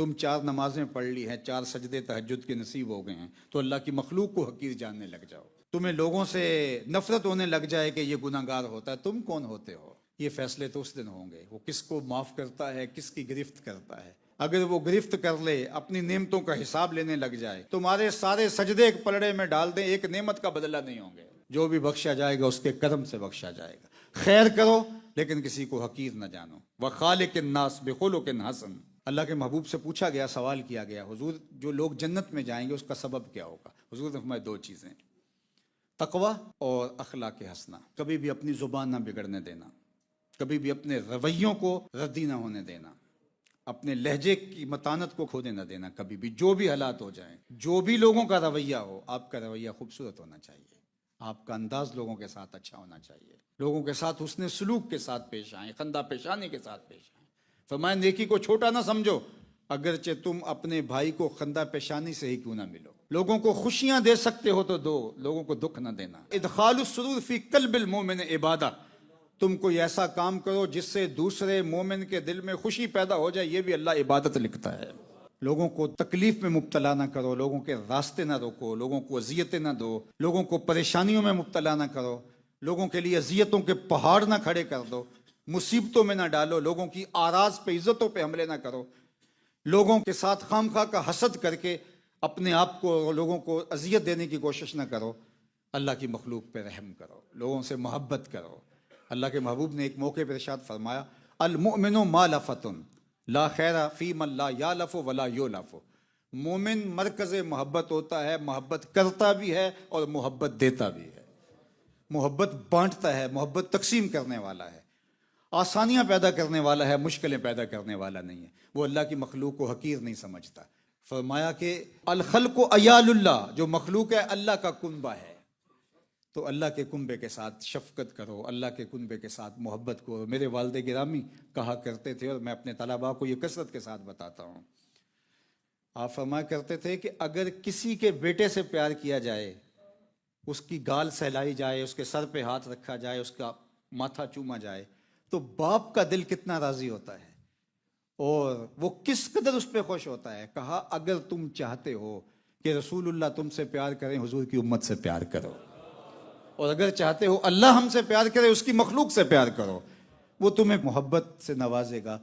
تم 4 نمازیں پڑھ لی ہیں، 4 سجدے تہجد کے نصیب ہو گئے ہیں، تو اللہ کی مخلوق کو حقیر جاننے لگ جاؤ۔ تمہیں لوگوں سے نفرت ہونے لگ جائے کہ یہ گناہ گار ہوتا ہے، تم کون ہوتے ہو؟ یہ فیصلے تو اس دن ہوں گے، وہ کس کو معاف کرتا ہے، کس کی گرفت کرتا ہے۔ اگر وہ گرفت کر لے، اپنی نعمتوں کا حساب لینے لگ جائے، تمہارے سارے سجدے ایک پلڑے میں ڈال دیں، ایک نعمت کا بدلہ نہیں ہوں گے۔ جو بھی بخشا جائے گا اس کے کرم سے بخشا جائے گا۔ خیر کرو لیکن کسی کو حقیر نہ جانو۔ وَخَالِقِ النَّاسِ بِخُلُقٍ حَسَنٍ۔ اللہ کے محبوب سے پوچھا گیا، سوال کیا گیا، حضور جو لوگ جنت میں جائیں گے اس کا سبب کیا ہوگا؟ حضور نے فرمایا 2 چیزیں، تقوی اور اخلاق حسنہ۔ کبھی بھی اپنی زبان نہ بگڑنے دینا، کبھی بھی اپنے رویوں کو ردی نہ ہونے دینا، اپنے لہجے کی متانت کو کھونے نہ دینا۔ کبھی بھی جو بھی حالات ہو جائیں، جو بھی لوگوں کا رویہ ہو، آپ کا رویہ خوبصورت ہونا چاہیے، آپ کا انداز لوگوں کے ساتھ اچھا ہونا چاہیے، لوگوں کے ساتھ حسن سلوک کے ساتھ پیش آئیں، خندہ پیشانی کے ساتھ پیش آئیں۔ فرمایا نیکی کو چھوٹا نہ سمجھو، اگرچہ تم اپنے بھائی کو خندہ پیشانی سے ہی کیوں نہ ملو۔ لوگوں کو خوشیاں دے سکتے ہو تو دو، لوگوں کو دکھ نہ دینا۔ ادخال السرور فی قلب المومن عبادہ، تم کوئی ایسا کام کرو جس سے دوسرے مومن کے دل میں خوشی پیدا ہو جائے، یہ بھی اللہ عبادت لکھتا ہے۔ لوگوں کو تکلیف میں مبتلا نہ کرو، لوگوں کے راستے نہ روکو، لوگوں کو اذیتیں نہ دو، لوگوں کو پریشانیوں میں مبتلا نہ کرو، لوگوں کے لیے اذیتوں کے پہاڑ نہ کھڑے کر دو، مصیبتوں میں نہ ڈالو، لوگوں کی آراز پہ، عزتوں پہ حملے نہ کرو، لوگوں کے ساتھ خام خواہ کا حسد کر کے اپنے آپ کو، لوگوں کو اذیت دینے کی کوشش نہ کرو۔ اللہ کی مخلوق پہ رحم کرو، لوگوں سے محبت کرو۔ اللہ کے محبوب نے ایک موقع پر ارشاد فرمایا، المؤمن مالفۃ لا خیر فی من لا یالف ولا یولف۔ مومن مرکز محبت ہوتا ہے، محبت کرتا بھی ہے اور محبت دیتا بھی ہے، محبت بانٹتا ہے، محبت تقسیم کرنے والا ہے، آسانیاں پیدا کرنے والا ہے، مشکلیں پیدا کرنے والا نہیں ہے۔ وہ اللہ کی مخلوق کو حقیر نہیں سمجھتا۔ فرمایا کہ الخلق عیال اللہ، جو مخلوق ہے اللہ کا کنبہ ہے، تو اللہ کے کنبے کے ساتھ شفقت کرو، اللہ کے کنبے کے ساتھ محبت کرو۔ میرے والد گرامی کہا کرتے تھے، اور میں اپنے طلباء کو یہ کثرت کے ساتھ بتاتا ہوں، آپ فرمایا کرتے تھے کہ اگر کسی کے بیٹے سے پیار کیا جائے، اس کی گال سہلائی جائے، اس کے سر پہ ہاتھ رکھا جائے، اس کا ماتھا چوما جائے، تو باپ کا دل کتنا راضی ہوتا ہے اور وہ کس قدر اس پہ خوش ہوتا ہے۔ کہا اگر تم چاہتے ہو کہ رسول اللہ تم سے پیار کریں، حضور کی امت سے پیار کرو، اور اگر چاہتے ہو اللہ ہم سے پیار کرے، اس کی مخلوق سے پیار کرو، وہ تمہیں محبت سے نوازے گا۔